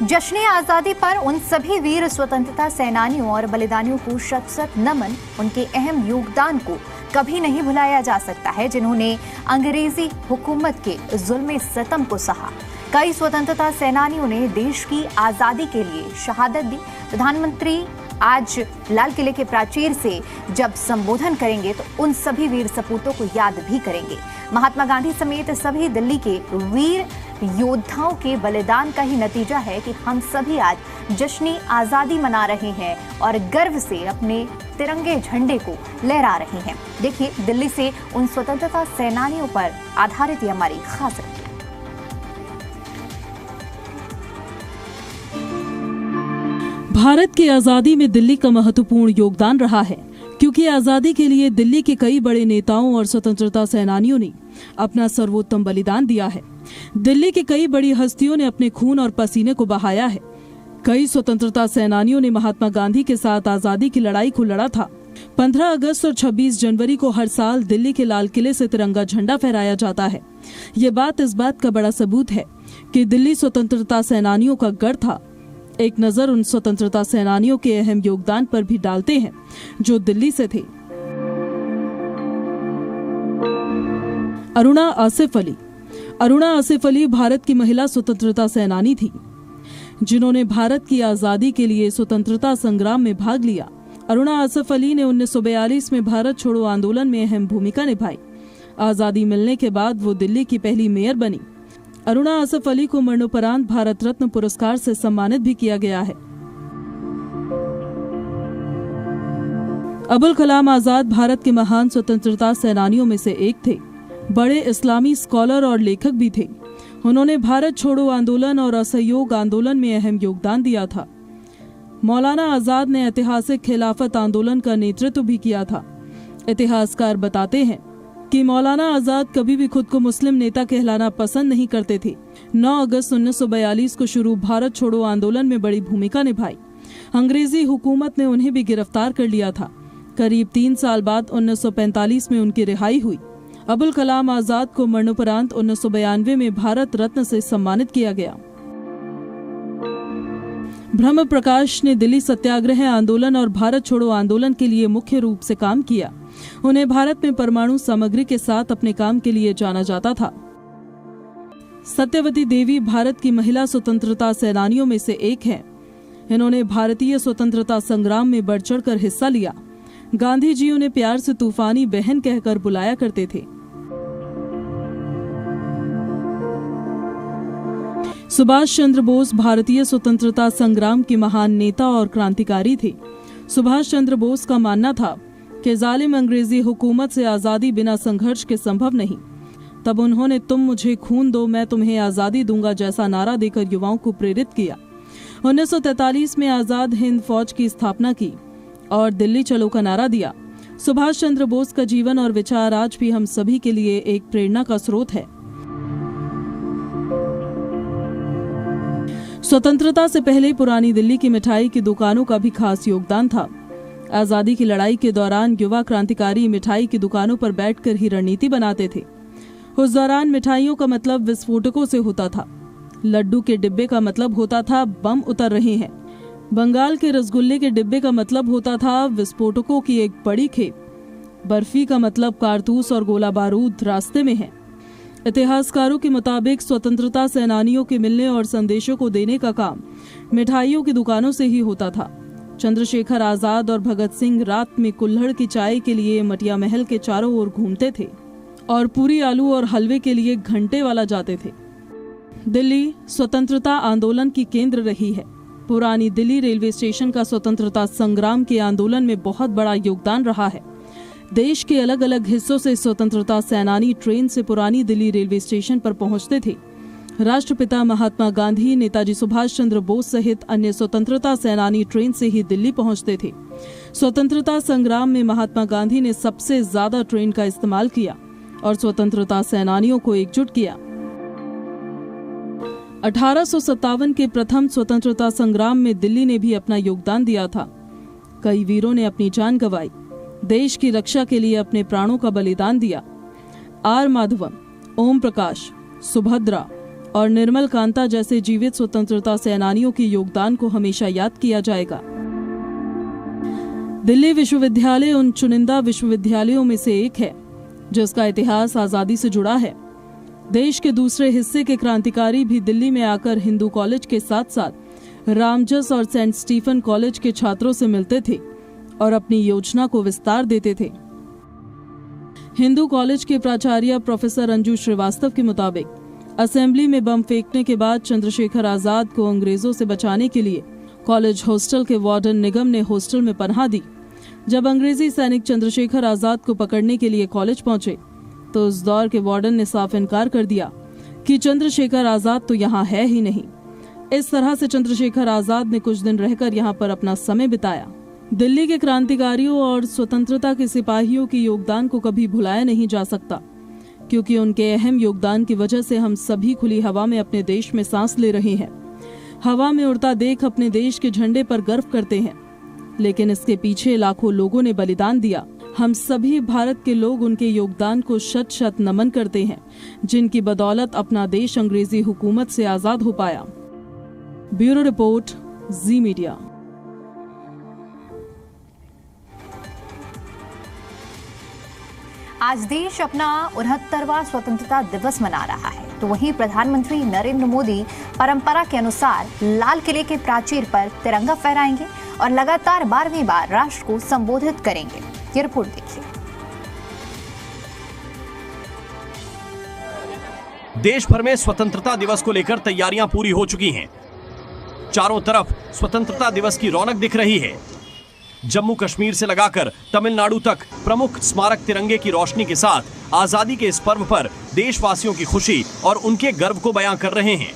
जश्न आजादी पर उन सभी वीर स्वतंत्रता सेनानियों और बलिदानियों को शत-शत नमन। उनके अहम योगदान को कभी नहीं भुलाया जा सकता है, जिन्होंने अंग्रेजी हुकूमत के जुल्म सितम को सहा। कई स्वतंत्रता सेनानियों ने देश की आजादी के लिए शहादत दी। प्रधानमंत्री आज लाल किले के प्राचीर से जब संबोधन करेंगे तो उन सभी वीर सपूतों को याद भी करेंगे। महात्मा गांधी समेत सभी दिल्ली के वीर योद्धाओं के बलिदान का ही नतीजा है कि हम सभी आज जश्न आजादी मना रहे हैं और गर्व से अपने तिरंगे झंडे को लहरा रहे हैं। देखिए, दिल्ली से उन स्वतंत्रता सेनानियों पर आधारित ये हमारी खास रिपोर्ट। भारत की आजादी में दिल्ली का महत्वपूर्ण योगदान रहा है, क्योंकि आजादी के लिए दिल्ली के कई बड़े नेताओं और स्वतंत्रता सेनानियों ने अपना सर्वोत्तम बलिदान दिया है। दिल्ली की कई बड़ी हस्तियों ने अपने खून और पसीने को बहाया है। कई स्वतंत्रता सेनानियों ने महात्मा गांधी के साथ आजादी की लड़ाई को लड़ा था। 15 अगस्त और 26 जनवरी को हर साल दिल्ली के लाल किले से तिरंगा झंडा फहराया जाता है। ये बात इस बात का बड़ा सबूत है कि दिल्ली स्वतंत्रता सेनानियों का गढ़ था। एक नजर उन स्वतंत्रता सेनानियों के अहम योगदान पर भी डालते हैं जो दिल्ली से थे। अरुणा आसिफ अली। अरुणा आसिफ अली भारत की महिला स्वतंत्रता सेनानी थी, जिन्होंने भारत की आजादी के लिए स्वतंत्रता संग्राम में भाग लिया। अरुणा आसिफ अली ने 1942 में भारत छोड़ो आंदोलन में अहम भूमिका निभाई। आजादी मिलने के बाद वो दिल्ली की पहली मेयर बनी। अरुणा आसिफ अली को मरणोपरांत भारत रत्न पुरस्कार से सम्मानित भी किया गया है। अबुल कलाम आजाद भारत के महान स्वतंत्रता सेनानियों में से एक थे। बड़े इस्लामी स्कॉलर और लेखक भी थे। उन्होंने भारत छोड़ो आंदोलन और असहयोग आंदोलन में अहम योगदान दिया था। मौलाना आजाद ने ऐतिहासिक खिलाफत आंदोलन का नेतृत्व भी किया था। इतिहासकार बताते हैं कि मौलाना आजाद कभी भी खुद को मुस्लिम नेता कहलाना पसंद नहीं करते थे। 9 अगस्त 1942 को शुरू भारत छोड़ो आंदोलन में बड़ी भूमिका निभाई। अंग्रेजी हुकूमत ने उन्हें भी गिरफ्तार कर लिया था। करीब 3 साल बाद 1945 में उनकी रिहाई हुई। अबुल कलाम आजाद को मरणोपरांत 1992 में भारत रत्न से सम्मानित किया गया। ब्रह्म प्रकाश ने दिल्ली सत्याग्रह आंदोलन और भारत छोड़ो आंदोलन के लिए मुख्य रूप से काम किया। उन्हें भारत में परमाणु सामग्री के साथ अपने काम के लिए जाना जाता था। सत्यवती देवी भारत की महिला स्वतंत्रता सेनानियों में से एक हैं। इन्होंने भारतीय स्वतंत्रता संग्राम में बढ़ चढ़कर हिस्सा लिया। गांधी जी उन्हें प्यार से तूफानी बहन कहकर बुलाया करते थे। सुभाष चंद्र बोस भारतीय स्वतंत्रता संग्राम के महान नेता और क्रांतिकारी थे। सुभाष चंद्र बोस का मानना था कि जालिम अंग्रेजी हुकूमत से आजादी बिना संघर्ष के संभव नहीं। तब उन्होंने तुम मुझे खून दो मैं तुम्हें आजादी दूंगा जैसा नारा देकर युवाओं को प्रेरित किया। 1943 में आजाद हिंद फौज की स्थापना की और दिल्ली चलो का नारा दिया। सुभाष चंद्र बोस का जीवन और विचार आज भी हम सभी के लिए एक प्रेरणा का स्रोत है। स्वतंत्रता से पहले पुरानी दिल्ली की मिठाई की दुकानों का भी खास योगदान था। आजादी की लड़ाई के दौरान युवा क्रांतिकारी मिठाई की दुकानों पर बैठकर ही रणनीति बनाते थे। उस दौरान मिठाइयों का मतलब विस्फोटकों से होता था। लड्डू के डिब्बे का मतलब होता था बम उतर रहे हैं। बंगाल के रसगुल्ले के डिब्बे का मतलब होता था विस्फोटकों की एक बड़ी खेप। बर्फी का मतलब कारतूस और गोला बारूद रास्ते में है। इतिहासकारों के मुताबिक स्वतंत्रता सेनानियों के मिलने और संदेशों को देने का काम मिठाइयों की दुकानों से ही होता था। चंद्रशेखर आजाद और भगत सिंह रात में कुल्हड़ की चाय के लिए मटिया महल के चारों ओर घूमते थे और पूरी आलू और हलवे के लिए घंटे वाला जाते थे। दिल्ली स्वतंत्रता आंदोलन की केंद्र रही है। पुरानी दिल्ली रेलवे स्टेशन का स्वतंत्रता संग्राम के आंदोलन में बहुत बड़ा योगदान रहा है। देश के अलग अलग हिस्सों से स्वतंत्रता सेनानी ट्रेन से पुरानी दिल्ली रेलवे स्टेशन पर पहुंचते थे। राष्ट्रपिता महात्मा गांधी, नेताजी सुभाष चंद्र बोस सहित अन्य स्वतंत्रता सेनानी ट्रेन से ही दिल्ली पहुंचते थे। स्वतंत्रता संग्राम में महात्मा गांधी ने सबसे ज्यादा ट्रेन का इस्तेमाल किया और स्वतंत्रता सेनानियों को एकजुट किया। 1857 के प्रथम स्वतंत्रता संग्राम में दिल्ली ने भी अपना योगदान दिया था। कई वीरों ने अपनी जान गंवाई, देश की रक्षा के लिए अपने प्राणों का बलिदान दिया। आर माधवम, ओम प्रकाश, सुभद्रा, और निर्मल कांता जैसे जीवित स्वतंत्रता सेनानियों के योगदान को हमेशा याद किया जाएगा। दिल्ली विश्वविद्यालय उन चुनिंदा विश्वविद्यालयों में से एक है जिसका इतिहास आजादी से जुड़ा है। देश के दूसरे हिस्से के क्रांतिकारी भी दिल्ली में आकर हिंदू कॉलेज के साथ साथ रामजस और सेंट स्टीफन कॉलेज के छात्रों से मिलते थे और अपनी योजना को विस्तार देते थे। हिंदू कॉलेज के प्राचार्य प्रोफेसर अंजू श्रीवास्तव के मुताबिक असेंबली में बम फेंकने के बाद चंद्रशेखर आजाद को अंग्रेजों से बचाने के लिए कॉलेज हॉस्टल के वार्डन निगम ने हॉस्टल में पनाह दी। जब अंग्रेजी सैनिक चंद्रशेखर आजाद को पकड़ने के लिए कॉलेज पहुंचे तो उस दौर के वार्डन ने साफ इनकार कर दिया कि चंद्रशेखर आजाद तो यहाँ है ही नहीं। इस तरह से चंद्रशेखर आजाद ने कुछ दिन रहकर यहाँ पर अपना समय बिताया। दिल्ली के क्रांतिकारियों और स्वतंत्रता के सिपाहियों के योगदान को कभी भुलाया नहीं जा सकता, क्योंकि उनके अहम योगदान की वजह से हम सभी खुली हवा में अपने देश में सांस ले रहे हैं। हवा में उड़ता देख अपने देश के झंडे पर गर्व करते हैं, लेकिन इसके पीछे लाखों लोगों ने बलिदान दिया। हम सभी भारत के लोग उनके योगदान को शत शत नमन करते हैं, जिनकी बदौलत अपना देश अंग्रेजी हुकूमत से आजाद हो पाया। ब्यूरो रिपोर्ट, जी मीडिया। आज देश अपना 69वां स्वतंत्रता दिवस मना रहा है, तो वहीं प्रधानमंत्री नरेंद्र मोदी परंपरा के अनुसार लाल किले के प्राचीर पर तिरंगा फहराएंगे और लगातार 12वीं बार राष्ट्र को संबोधित करेंगे। ये रिपोर्ट देखिए। देश भर में स्वतंत्रता दिवस को लेकर तैयारियां पूरी हो चुकी हैं। चारों तरफ स्वतंत्रता दिवस की रौनक दिख रही है। जम्मू कश्मीर से लगाकर तमिलनाडु तक प्रमुख स्मारक तिरंगे की रोशनी के साथ आजादी के इस पर्व पर देशवासियों की खुशी और उनके गर्व को बयां कर रहे हैं।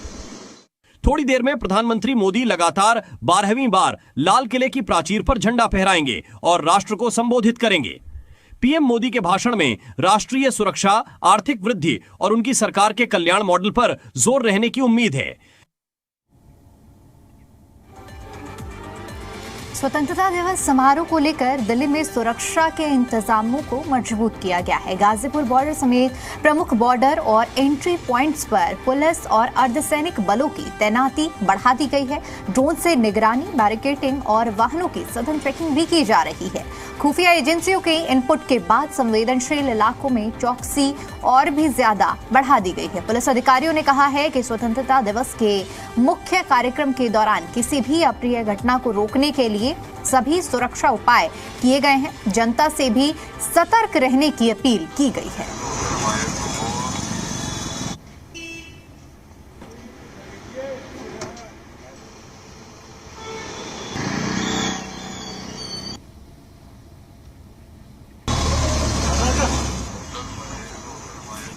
थोड़ी देर में प्रधानमंत्री मोदी लगातार 12वीं बार लाल किले की प्राचीर पर झंडा फहराएंगे और राष्ट्र को संबोधित करेंगे। पीएम मोदी के भाषण में राष्ट्रीय सुरक्षा, आर्थिक वृद्धि और उनकी सरकार के कल्याण मॉडल पर जोर रहने की उम्मीद है। स्वतंत्रता दिवस समारोह को लेकर दिल्ली में सुरक्षा के इंतजामों को मजबूत किया गया है। गाजीपुर बॉर्डर समेत प्रमुख बॉर्डर और एंट्री पॉइंट्स पर पुलिस और अर्धसैनिक बलों की तैनाती बढ़ा दी गई है। ड्रोन से निगरानी, बैरिकेडिंग और वाहनों की सघन चेकिंग भी की जा रही है। खुफिया एजेंसियों के इनपुट के बाद संवेदनशील इलाकों में चौकसी और भी ज्यादा बढ़ा दी गई है। पुलिस अधिकारियों ने कहा है कि स्वतंत्रता दिवस के मुख्य कार्यक्रम के दौरान किसी भी अप्रिय घटना को रोकने के लिए सभी सुरक्षा उपाय किए गए हैं। जनता से भी सतर्क रहने की अपील की गई है।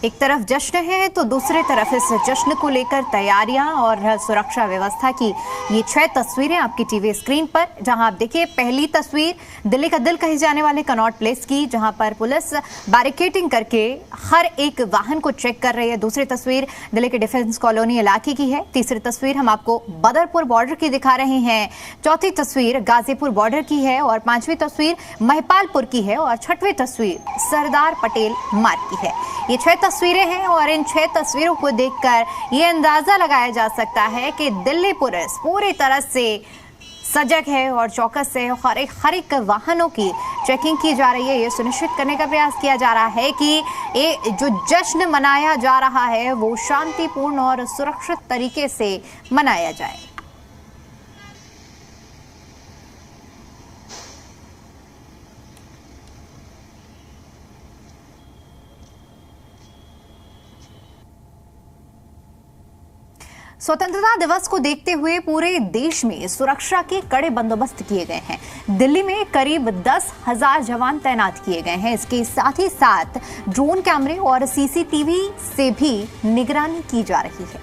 एक तरफ जश्न है तो दूसरी तरफ इस जश्न को लेकर तैयारियां और सुरक्षा व्यवस्था की ये 6 तस्वीरें आपकी टीवी स्क्रीन पर, जहां आप देखिए पहली तस्वीर दिल्ली का दिल कहे जाने वाले कनॉट प्लेस की, जहां पर पुलिस बैरिकेडिंग करके हर एक वाहन को चेक कर रही है। दूसरी तस्वीर दिल्ली के डिफेंस कॉलोनी इलाके की है। तीसरी तस्वीर हम आपको बदरपुर बॉर्डर की दिखा रहे हैं। चौथी तस्वीर गाजीपुर बॉर्डर की है और 5वीं तस्वीर महिपालपुर की है और 6वीं तस्वीर सरदार पटेल मार्ग की है। ये 6 तस्वीरें हैं और इन 6 तस्वीरों को देखकर ये अंदाजा लगाया जा सकता है कि दिल्ली पुलिस पूरी तरह से सजग है और चौकस है। हर एक वाहनों की चेकिंग की जा रही है। ये सुनिश्चित करने का प्रयास किया जा रहा है कि ये जो जश्न मनाया जा रहा है वो शांतिपूर्ण और सुरक्षित तरीके से मनाया जाए। स्वतंत्रता दिवस को देखते हुए पूरे देश में सुरक्षा के कड़े बंदोबस्त किए गए हैं। दिल्ली में करीब 10,000 जवान तैनात किए गए हैं। इसके साथ ही साथ ड्रोन कैमरे और सीसीटीवी से भी निगरानी की जा रही है।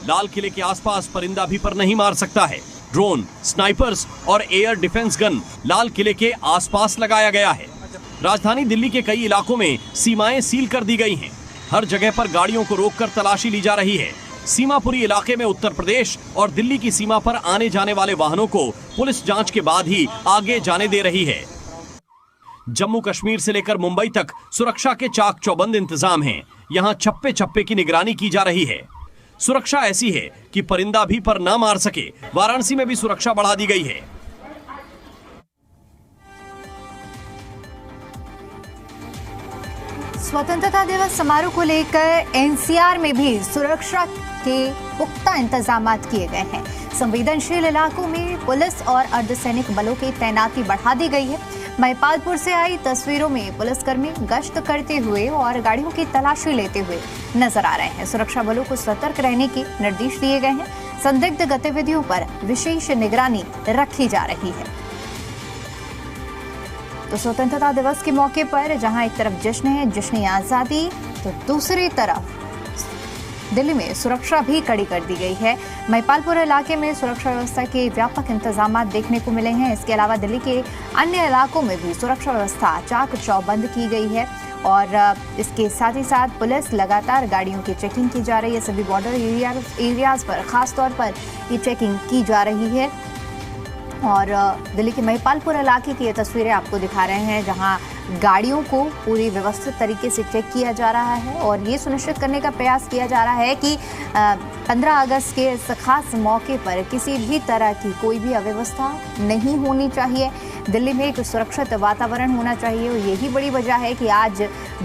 लाल किले के आसपास परिंदा भी पर नहीं मार सकता है। ड्रोन, स्नाइपर्स और एयर डिफेंस गन लाल किले के आसपास लगाया गया है। राजधानी दिल्ली के कई इलाकों में सीमाएं सील कर दी गई हैं। हर जगह पर गाड़ियों को रोककर तलाशी ली जा रही है। सीमापुरी इलाके में उत्तर प्रदेश और दिल्ली की सीमा पर आने जाने वाले वाहनों को पुलिस जांच के बाद ही आगे जाने दे रही है। जम्मू कश्मीर से लेकर मुंबई तक सुरक्षा के चाक चौबंद इंतजाम हैं। यहाँ चप्पे चप्पे की निगरानी की जा रही है। सुरक्षा ऐसी है कि परिंदा भी पर ना मार सके। वाराणसी में भी सुरक्षा बढ़ा दी गई है। स्वतंत्रता दिवस समारोह को लेकर एनसीआर में भी सुरक्षा के पुख्ता इंतजाम किए गए हैं। संवेदनशील इलाकों में पुलिस और अर्धसैनिक बलों की तैनाती बढ़ा दी गई है। महिपालपुर से आई तस्वीरों में पुलिसकर्मी गश्त करते हुए और गाड़ियों की तलाशी लेते हुए नजर आ रहे हैं। सुरक्षा बलों को सतर्क रहने के निर्देश दिए गए हैं। संदिग्ध गतिविधियों पर विशेष निगरानी रखी जा रही है। तो स्वतंत्रता दिवस के मौके पर जहां एक तरफ जश्न है, जश्न आजादी, तो दूसरी तरफ दिल्ली में सुरक्षा भी कड़ी कर दी गई है। महिपालपुर इलाके में सुरक्षा व्यवस्था के व्यापक इंतजाम देखने को मिले हैं। इसके अलावा दिल्ली के अन्य इलाकों में भी सुरक्षा व्यवस्था चाक चौबंद की गई है और इसके साथ ही साथ पुलिस लगातार गाड़ियों की चेकिंग की जा रही है। सभी बॉर्डर एरियाज पर खास तौर पर ये चेकिंग की जा रही है। और दिल्ली के महिपालपुर इलाके की ये तस्वीरें आपको दिखा रहे हैं, जहां गाड़ियों को पूरी व्यवस्थित तरीके से चेक किया जा रहा है और ये सुनिश्चित करने का प्रयास किया जा रहा है कि 15 अगस्त के इस खास मौके पर किसी भी तरह की कोई भी अव्यवस्था नहीं होनी चाहिए। दिल्ली में एक सुरक्षित वातावरण होना चाहिए और यही बड़ी वजह है कि आज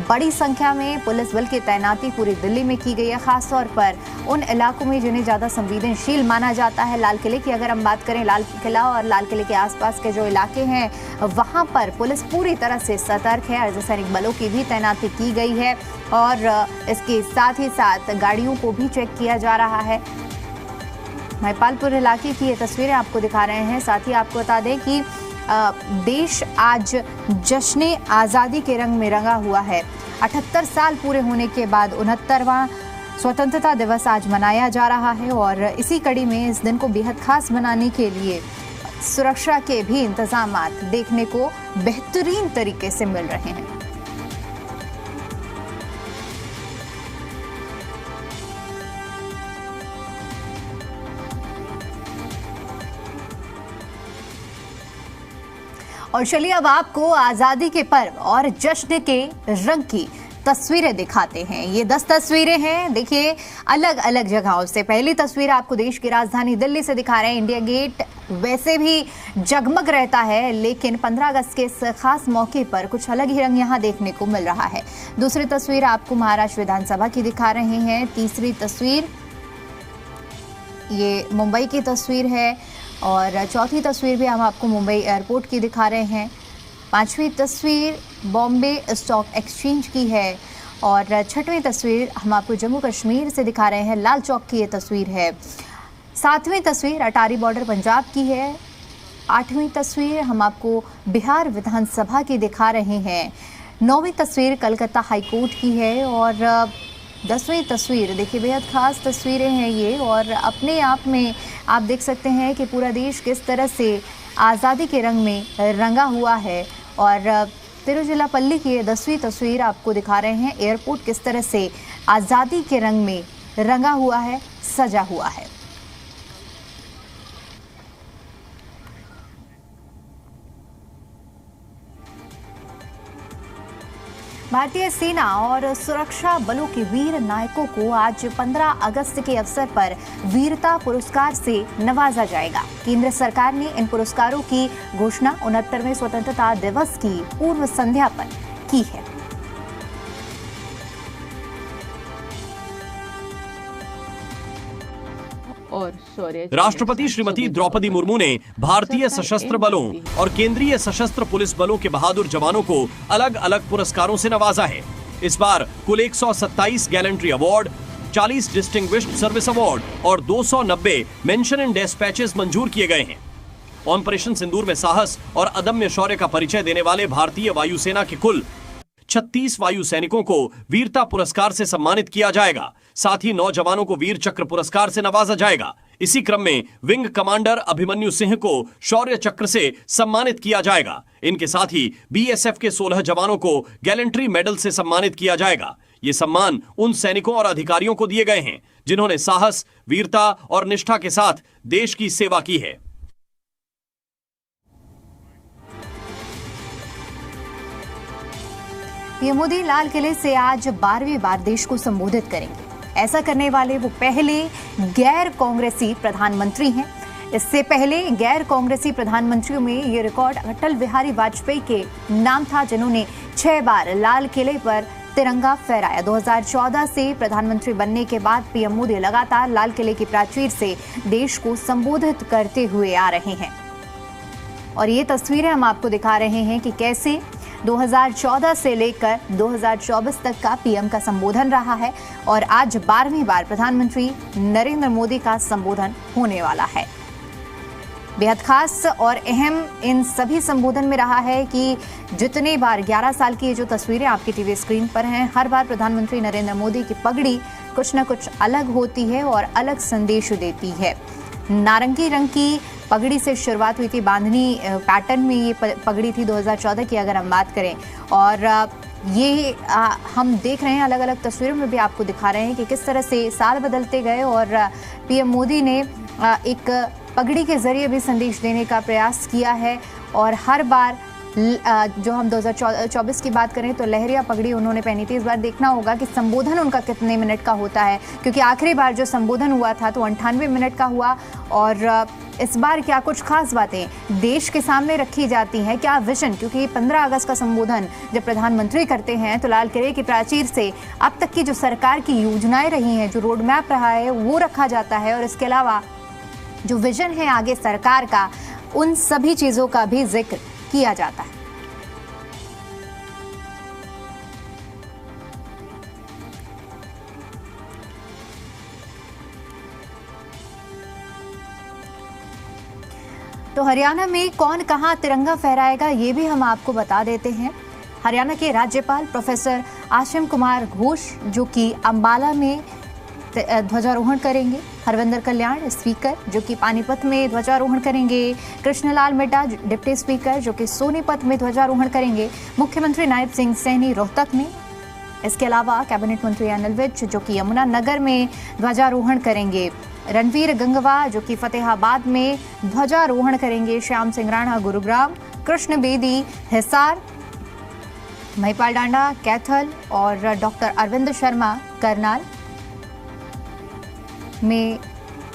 बड़ी संख्या में पुलिस बल की तैनाती पूरी दिल्ली में की गई है। खासतौर पर उन इलाकों में जिन्हें ज़्यादा संवेदनशील माना जाता है। लाल किले की अगर हम बात करें, लाल किला और लाल किले के आसपास के जो इलाके हैं वहाँ पर पुलिस पूरी तरह से सतर्क है। अर्धसैनिक बलों की भी तैनाती की गई है और इसके साथ ही साथ गाड़ियों को भी चेक किया जा रहा है। महिपालपुर इलाके की ये तस्वीरें आपको दिखा रहे हैं। साथ ही आपको बता दें कि देश आज जश्न आज़ादी के रंग में रंगा हुआ है। 78 साल पूरे होने के बाद 69वां स्वतंत्रता दिवस आज मनाया जा रहा है और इसी कड़ी में इस दिन को बेहद खास बनाने के लिए सुरक्षा के भी इंतजाम देखने को बेहतरीन तरीके से मिल रहे हैं। और चलिए अब आपको आजादी के पर्व और जश्न के रंग की तस्वीरें दिखाते हैं। ये 10 तस्वीरें हैं, देखिए अलग अलग जगहों से। पहली तस्वीर आपको देश की राजधानी दिल्ली से दिखा रहे हैं। इंडिया गेट वैसे भी जगमग रहता है, लेकिन 15 अगस्त के इस खास मौके पर कुछ अलग ही रंग यहाँ देखने को मिल रहा है। दूसरी तस्वीर आपको महाराष्ट्र विधानसभा की दिखा रहे हैं। तीसरी तस्वीर ये मुंबई की तस्वीर है और चौथी तस्वीर भी हम आपको मुंबई एयरपोर्ट की दिखा रहे हैं। पांचवी तस्वीर बॉम्बे स्टॉक एक्सचेंज की है और छठवीं तस्वीर हम आपको जम्मू कश्मीर से दिखा रहे हैं। लाल चौक की ये तस्वीर है। सातवीं तस्वीर अटारी बॉर्डर पंजाब की है। आठवीं तस्वीर हम आपको बिहार विधानसभा की दिखा रहे हैं। नौवीं तस्वीर कलकत्ता हाईकोर्ट की है और 10वीं तस्वीर देखिए बेहद खास तस्वीरें हैं ये और अपने आप में आप देख सकते हैं कि पूरा देश किस तरह से आज़ादी के रंग में रंगा हुआ है। और तिरुचिरापल्ली की ये 10वीं तस्वीर आपको दिखा रहे हैं। एयरपोर्ट किस तरह से आज़ादी के रंग में रंगा हुआ है, सजा हुआ है। भारतीय सेना और सुरक्षा बलों के वीर नायकों को आज 15 अगस्त के अवसर पर वीरता पुरस्कार से नवाजा जाएगा। केंद्र सरकार ने इन पुरस्कारों की घोषणा 69वें स्वतंत्रता दिवस की पूर्व संध्या पर की है। राष्ट्रपति श्रीमती द्रौपदी मुर्मू ने भारतीय सशस्त्र बलों और केंद्रीय सशस्त्र पुलिस बलों के बहादुर जवानों को अलग अलग पुरस्कारों से नवाजा है। इस बार कुल 127 gallantry award, 40 distinguished service award और 290 मेंशन इन डिस्पैचेस मंजूर किए गए हैं। ऑपरेशन सिंदूर में साहस और अदम्य शौर्य का परिचय देने वाले भारतीय वायुसेना के कुल 36 वायु सैनिकों को वीरता पुरस्कार से सम्मानित किया जाएगा। साथ ही 9 जवानों को वीर चक्र पुरस्कार से नवाजा जाएगा। इसी क्रम में विंग कमांडर अभिमन्यु सिंह को शौर्य चक्र से सम्मानित किया जाएगा। इनके साथ ही बीएसएफ के 16 जवानों को गैलेंट्री मेडल से सम्मानित किया जाएगा। ये सम्मान उन सैनिकों और अधिकारियों को दिए गए हैं जिन्होंने साहस, वीरता और निष्ठा के साथ देश की सेवा की है। पीएम मोदी लाल किले से आज 12वीं बार देश को संबोधित करेंगे। ऐसा करने वाले वो पहले गैर कांग्रेसी प्रधानमंत्री हैं। इससे पहले गैर कांग्रेसी प्रधानमंत्रियों में ये रिकॉर्ड अटल बिहारी वाजपेयी के नाम था, जिन्होंने 6 बार लाल किले पर तिरंगा फहराया। 2014 से प्रधानमंत्री बनने के बाद पीएम मोदी लगातार लाल किले की प्राचीर से देश को संबोधित करते हुए आ रहे हैं। और ये तस्वीरें हम आपको दिखा रहे हैं कि कैसे 2014 से लेकर 2024 तक का पीएम का संबोधन रहा है और आज 12वीं बार प्रधानमंत्री नरेंद्र मोदी का संबोधन होने वाला है। बेहद खास और अहम इन सभी संबोधन में रहा है कि जितने बार 11 साल की ये जो तस्वीरें आपकी टीवी स्क्रीन पर हैं, हर बार प्रधानमंत्री नरेंद्र मोदी की पगड़ी कुछ न कुछ अलग होती है और अलग संदेश देती है। नारंगी रंग की पगड़ी से शुरुआत हुई थी, बांधनी पैटर्न में ये पगड़ी थी 2014 की अगर हम बात करें। और ये हम देख रहे हैं, अलग अलग तस्वीरों में भी आपको दिखा रहे हैं कि किस तरह से साल बदलते गए और पीएम मोदी ने एक पगड़ी के जरिए भी संदेश देने का प्रयास किया है। और हर बार जो हम 2024 की बात करें तो लहरिया पगड़ी उन्होंने पहनी थी। इस बार देखना होगा कि संबोधन उनका कितने मिनट का होता है, क्योंकि आखिरी बार जो संबोधन हुआ था तो 98 मिनट का हुआ। और इस बार क्या कुछ खास बातें देश के सामने रखी जाती हैं, क्या विजन, क्योंकि 15 अगस्त का संबोधन जब प्रधानमंत्री करते हैं तो लाल किले की प्राचीर से अब तक की जो सरकार की योजनाएं रही हैं, जो रोड मैप रहा है वो रखा जाता है। और इसके अलावा जो विजन है आगे सरकार का, उन सभी चीजों का भी जिक्र किया जाता है। तो हरियाणा में कौन कहां तिरंगा फहराएगा ये भी हम आपको बता देते हैं। हरियाणा के राज्यपाल प्रोफेसर आशिम कुमार घोष जो कि अंबाला में ध्वजारोहण करेंगे, हरविंदर कल्याण स्पीकर जो कि पानीपत में ध्वजारोहण करेंगे, कृष्णलाल मिड्डा डिप्टी स्पीकर जो कि सोनीपत में ध्वजारोहण करेंगे, मुख्यमंत्री नायब सिंह सैनी रोहतक में। इसके अलावा कैबिनेट मंत्री अनिल विज जो कि यमुनानगर में ध्वजारोहण करेंगे, रणवीर गंगवा जो कि फतेहाबाद में ध्वजारोहण करेंगे, श्याम सिंह राणा गुरुग्राम, कृष्ण बेदी हिसार, महिपाल डांडा कैथल और डॉक्टर अरविंद शर्मा करनाल में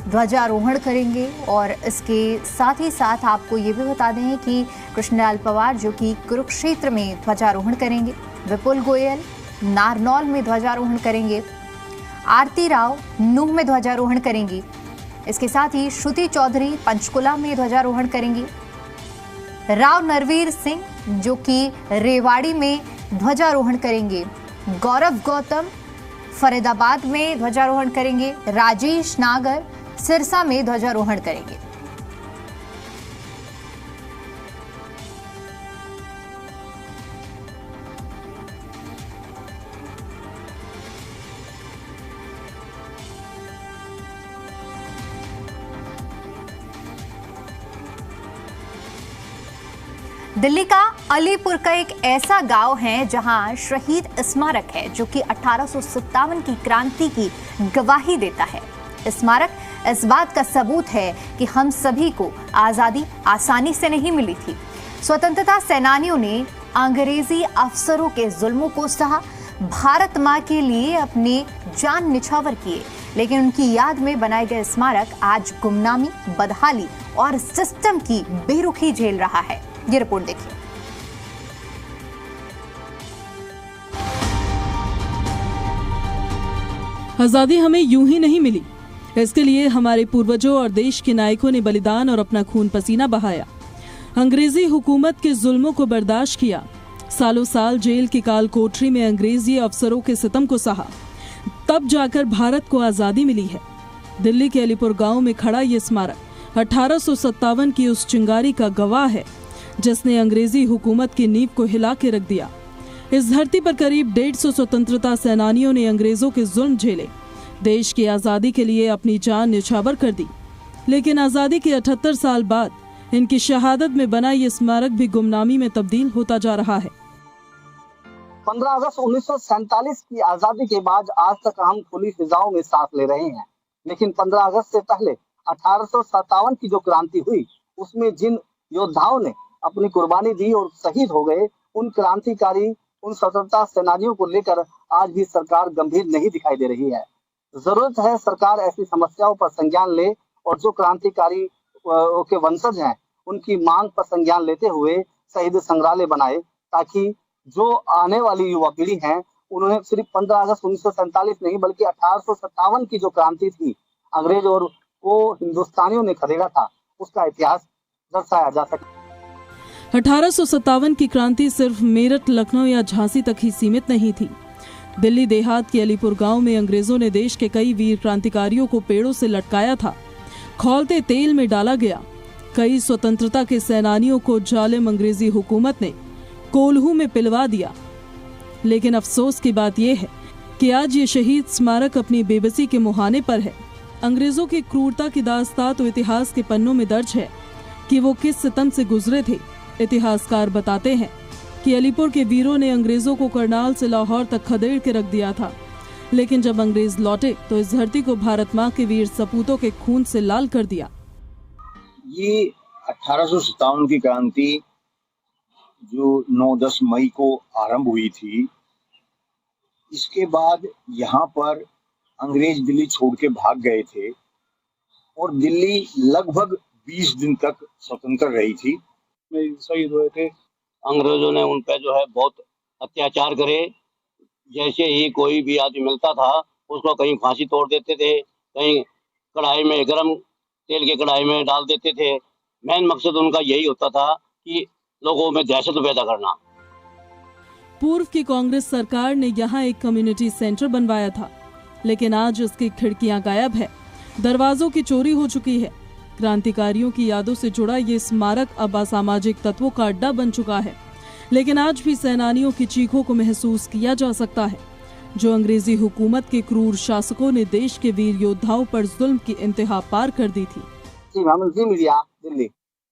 ध्वजारोहण करेंगे। और इसके साथ ही साथ आपको ये भी बता दें कि कृष्णलाल पंवार जो कि कुरुक्षेत्र में ध्वजारोहण करेंगे, विपुल गोयल नारनौल में ध्वजारोहण करेंगे, आरती राव नूह में ध्वजारोहण करेंगी। इसके साथ ही श्रुति चौधरी पंचकुला में ध्वजारोहण करेंगी, राव नरवीर सिंह जो कि रेवाड़ी में ध्वजारोहण करेंगे, गौरव गौतम फरीदाबाद में ध्वजारोहण करेंगे, राजेश नागर सिरसा में ध्वजारोहण करेंगे। दिल्ली का अलीपुर का एक ऐसा गांव है जहां शहीद स्मारक है जो कि 1857 की क्रांति की गवाही देता है। स्मारक इस बात का सबूत है कि हम सभी को आजादी आसानी से नहीं मिली थी। स्वतंत्रता सेनानियों ने अंग्रेजी अफसरों के जुल्मों को सहा, भारत मां के लिए अपने जान निछावर किए, लेकिन उनकी याद में बनाए गए स्मारक आज गुमनामी, बदहाली और सिस्टम की बेरुखी झेल रहा है। ये रिपोर्ट देखिए। आजादी हमें यूं ही नहीं मिली, इसके लिए हमारे पूर्वजों और देश के नायकों ने बलिदान और अपना खून पसीना बहाया, अंग्रेजी हुकूमत के जुल्मों को बर्दाश्त किया, सालों साल जेल की काल कोठरी में अंग्रेजी अफसरों के सितम को सहा, तब जाकर भारत को आजादी मिली है। दिल्ली के अलीपुर गांव में खड़ा ये स्मारक 1857 की उस चिंगारी का गवाह है जिसने अंग्रेजी हुकूमत की नींव को हिला के रख दिया। इस धरती पर करीब 150 स्वतंत्रता सेनानियों ने अंग्रेजों के जुल्म झेले, देश की आजादी के लिए अपनी जान न्यौछावर कर दी, लेकिन आजादी के 78 साल बाद इनकी शहादत में बना ये स्मारक भी गुमनामी में तब्दील होता जा रहा है। 15 अगस्त 1947 की आजादी के बाद आज तक हम खुली फिजाओं में सांस ले रहे हैं, लेकिन 15 अगस्त से पहले 1857 की जो क्रांति हुई उसमें जिन योद्धाओं ने अपनी कुर्बानी दी और शहीद हो गए, उन क्रांतिकारी उन स्वतंत्रता सेनानियों को लेकर आज भी सरकार गंभीर नहीं दिखाई दे रही है। जरूरत है सरकार ऐसी समस्याओं पर संज्ञान ले और जो क्रांतिकारी के वंशज हैं उनकी मांग पर संज्ञान लेते हुए शहीद संग्रहालय बनाए, ताकि जो आने वाली युवा पीढ़ी है उन्होंने सिर्फ 15 अगस्त 1947 नहीं बल्कि 1857 की जो क्रांति थी, अंग्रेज और को हिंदुस्तानियों ने खदेड़ा था, उसका इतिहास दर्शाया जा सके। 1857 की क्रांति सिर्फ मेरठ, लखनऊ या झांसी तक ही सीमित नहीं थी। दिल्ली देहात के अलीपुर गांव में अंग्रेजों ने देश के कई वीर क्रांतिकारियों को पेड़ों से लटकाया था, खौलते तेल में डाला गया। कई स्वतंत्रता के सेनानियों को जालिम अंग्रेजी हुकूमत ने कोल्हू में पिलवा दिया। लेकिन अफसोस की बात यह है कि आज ये शहीद स्मारक अपनी बेबसी के मुहाने पर है। अंग्रेजों की क्रूरता की दास्तां तो इतिहास के पन्नों में दर्ज है कि वो किस सितम से गुजरे थे। इतिहासकार बताते हैं कि अलीपुर के वीरों ने अंग्रेजों को करनाल से लाहौर तक खदेड़ के रख दिया था, लेकिन जब अंग्रेज लौटे तो इस धरती को भारत माँ के वीर सपूतों के खून से लाल कर दिया। ये 1857 की क्रांति जो 9-10 मई को आरंभ हुई थी, इसके बाद यहाँ पर अंग्रेज दिल्ली छोड़ के भाग गए थे और दिल्ली लगभग 20 दिन तक स्वतंत्र रही थी। शहीद हुए थे। अंग्रेजों ने उन पर जो है बहुत अत्याचार करे। जैसे ही कोई भी आदमी मिलता था उसको कहीं फांसी तोड़ देते थे, कहीं कढ़ाई में गरम तेल के कढ़ाई में डाल देते थे। मेन मकसद उनका यही होता था कि लोगों में दहशत पैदा करना। पूर्व की कांग्रेस सरकार ने यहाँ एक कम्युनिटी सेंटर बनवाया था, लेकिन आज उसकी खिड़कियां गायब है, दरवाजों की चोरी हो चुकी है। क्रांतिकारियों की यादों से जुड़ा ये स्मारक अब असामाजिक तत्वों का अड्डा बन चुका है, लेकिन आज भी सेनानियों की चीखों को महसूस किया जा सकता है, जो अंग्रेजी हुकूमत के क्रूर शासकों ने देश के वीर योद्धाओं पर जुल्म की इंतहा पार कर दी थी। जी मीडिया, दिल्ली।